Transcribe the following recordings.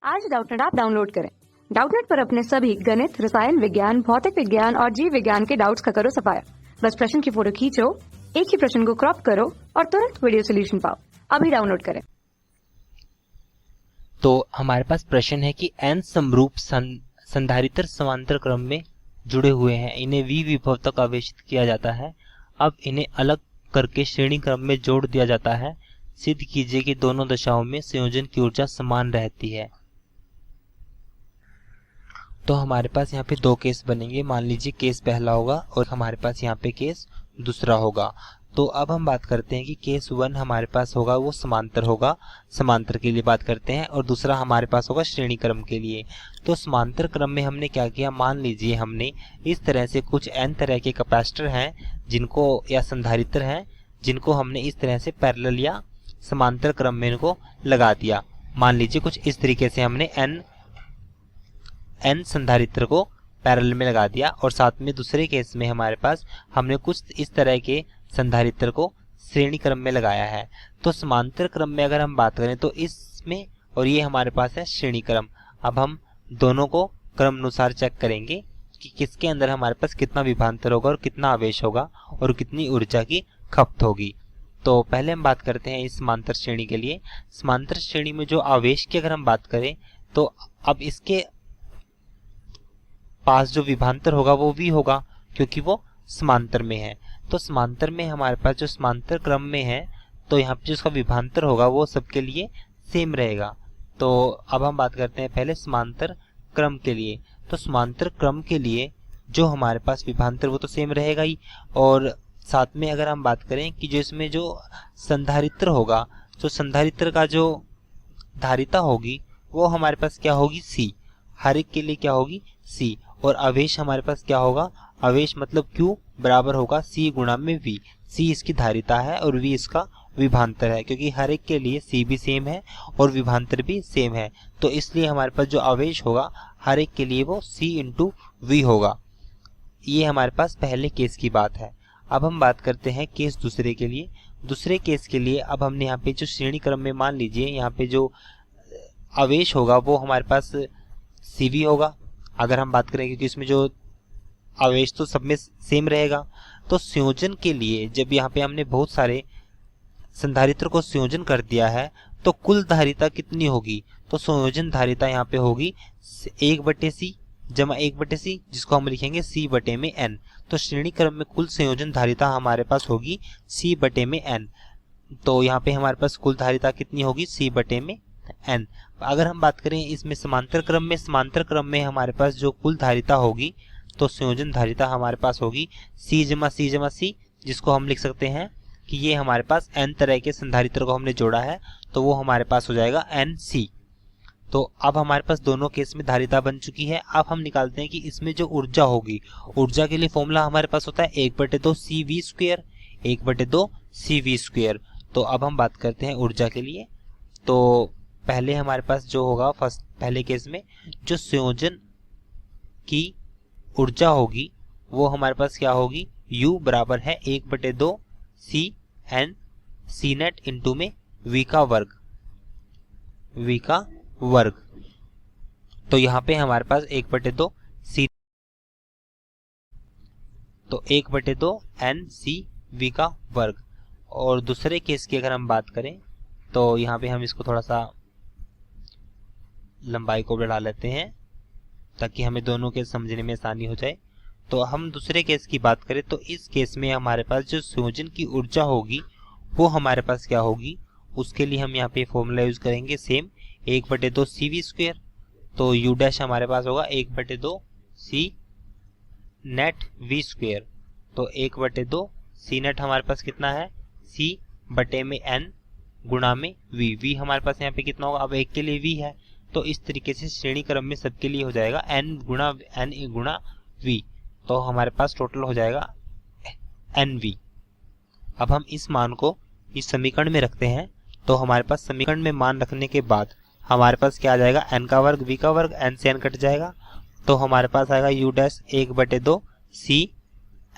आज Doubtnut app download करें। Doubtnut पर अपने सभी गणित, रसायन विज्ञान, भौतिक विज्ञान और जीव विज्ञान के डाउट्स का करो सफाया। बस प्रश्न की फोटो खींचो, एक ही प्रश्न को क्रॉप करो और तुरंत वीडियो सोल्यूशन पाओ। अभी डाउनलोड करें। तो हमारे पास प्रश्न है कि n समरूप संधारित्र समांतर क्रम में जुड़े हुए हैं, इन्हें v विभव तक आवेशित किया जाता है। अब इन्हें अलग करके श्रेणी क्रम में जोड़ दिया जाता है। सिद्ध कीजिए कि दोनों दशाओं में संयोजन की ऊर्जा समान रहती है। तो हमारे पास यहाँ पे दो केस बनेंगे। मान लीजिए केस पहला होगा और हमारे पास यहाँ पे केस दूसरा होगा। तो अब हम बात करते हैं कि केस 1 हमारे पास होगा वो समांतर होगा, समांतर के लिए बात करते हैं, और दूसरा हमारे पास होगा श्रेणी क्रम के लिए। तो समांतर क्रम में हमने क्या किया, मान लीजिए हमने इस तरह से कुछ n तरह के कैपेसिटर हैं जिनको या संधारित्र हैं जिनको हमने इस तरह से पैरेलल या समांतर क्रम में इनको लगा दिया। मान लीजिए कुछ इस तरीके से हमने n संधारित्र को पैरेलल में लगा दिया, और साथ में दूसरे केस में हमारे पास हमने कुछ इस तरह के संधारित्र को श्रेणी क्रम में लगाया है। तो समांतर क्रम में अगर हम बात करें तो इसमें, और ये हमारे पास है श्रेणी क्रम। अब हम दोनों को क्रम अनुसार चेक करेंगे कि किसके अंदर हमारे पास कितना विभवांतर होगा और कितना आवेश होगा और कितनी ऊर्जा की खपत होगी। तो पहले हम बात करते हैं इस समांतर श्रेणी के लिए। समांतर श्रेणी में जो आवेश की अगर हम बात करें तो अब इसके पास जो विभवांतर होगा वो v होगा, क्योंकि वो समांतर में है। तो समांतर में हमारे पास जो समांतर क्रम में है तो यहाँ पे जिसका विभवांतर होगा वो सबके लिए सेम रहेगा। तो अब हम बात करते हैं पहले समांतर क्रम के लिए। तो समांतर क्रम के लिए जो हमारे पास विभवांतर वो तो सेम रहेगा ही, और साथ में अगर हम बात करें कि जो इसमें जो संधारित्र होगा, तो संधारित्र का जो धारिता होगी वो हमारे पास क्या होगी, c। हर एक के लिए क्या होगी, c। और आवेश हमारे पास क्या होगा, आवेश मतलब q बराबर होगा c गुणा में v। c इसकी धारिता है और v इसका विभवांतर है, क्योंकि हर एक के लिए c भी सेम है और विभवांतर भी सेम है। तो इसलिए हमारे पास जो आवेश होगा हर एक के लिए वो c इंटू v होगा। ये हमारे पास पहले केस की बात है। अब हम बात करते हैं केस दूसरे के लिए। दूसरे केस के लिए अब हमने यहाँ पे जो श्रेणी क्रम में, मान लीजिए यहाँ पे जो आवेश होगा वो हमारे पास cv होगा अगर हम बात करें, क्योंकि इसमें जो आवेश तो सब में सेम रहेगा। तो संयोजन के लिए जब यहाँ पे हमने बहुत सारे संधारित्र को संयोजन कर दिया है तो कुल धारिता कितनी होगी, तो संयोजन धारिता यहाँ पे होगी 1/c जमा 1/c, जिसको हम लिखेंगे c/n। तो श्रेणी क्रम में कुल संयोजन धारिता हमारे पास होगी c/n। तो यहाँ पे हमारे पास कुल धारिता कितनी होगी, c/n। अगर हम बात करें इसमें समांतर क्रम में हमारे पास जो कुल धारिता होगी तो संयोजन धारिता हमारे पास होगी c/c/c, जिसको हम लिख सकते हैं कि ये हमारे पास n तरह के संधारित्र को हमने जोड़ा है तो वो हमारे पास हो जाएगा nc। तो अब हमारे पास दोनों केस में धारिता बन चुकी है। अब हम निकालते हैं कि इसमें जो ऊर्जा होगी, ऊर्जा के लिए फॉर्मूला हमारे पास होता है 1/2 CV²। तो अब हम बात करते हैं ऊर्जा के लिए। तो पहले हमारे पास जो होगा पहले केस में जो संयोजन की ऊर्जा होगी वो हमारे पास क्या होगी, U बराबर है 1/2 C नेट इंटू में V का वर्ग। तो यहाँ पे हमारे पास 1/2 C, तो 1/2 NCV का वर्ग। और दूसरे केस की अगर हम बात करें तो यहाँ पे हम इसको थोड़ा सा लंबाई को बढ़ा लेते हैं ताकि हमें दोनों केस समझने में आसानी हो जाए। तो हम दूसरे केस की बात करें तो इस केस में हमारे पास जो संयोजन की ऊर्जा होगी वो हमारे पास क्या होगी, उसके लिए हम यहाँ पे फॉर्मूला यूज करेंगे सेम 1/2 CV²। तो U डैश हमारे पास होगा 1/2 C नेट V²। तो 1/2 C नेट हमारे पास कितना है, C/n गुणा में V हमारे पास यहाँ पे कितना होगा, अब एक के लिए V है तो इस तरीके से श्रेणी क्रम में सबके लिए हो जाएगा n गुणा v। तो हमारे पास टोटल हो जाएगा nv। अब हम इस मान को इस समीकरण में रखते हैं तो हमारे पास समीकरण में मान रखने के बाद हमारे पास क्या आ जाएगा, n का वर्ग v का वर्ग, n से n कट जाएगा तो हमारे पास आएगा u डैश 1/2 C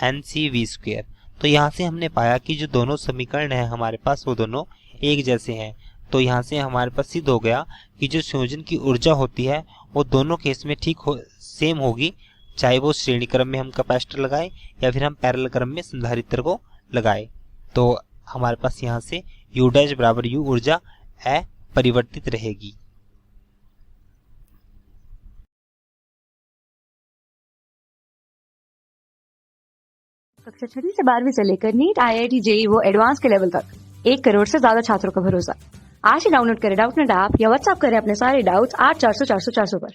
NCV²। तो यहाँ से हमने पाया कि जो दोनों समीकरण है हमारे पास वो दोनों एक जैसे हैं। तो यहाँ से हमारे पास सिद्ध हो गया कि जो संयोजन की ऊर्जा होती है वो दोनों केस में सेम होगी, चाहे वो श्रेणी क्रम में हम कैपेसिटर लगाए या फिर हम पैरेलल क्रम में संधारित्र को लगाए। तो हमारे पास यहाँ से U डैश बराबर U ऊर्जा अपरिवर्तित रहेगी। कक्षा 6वीं से 12वीं से लेकर नीट, IIT, JEE वो एडवांस के लेवल तक 1 करोड़ से ज्यादा छात्रों का भरोसा। आज ही डाउनलोड करें डाउटनेट ऐप या व्हाट्सएप करें अपने सारे डाउट्स 8400 400 400 पर।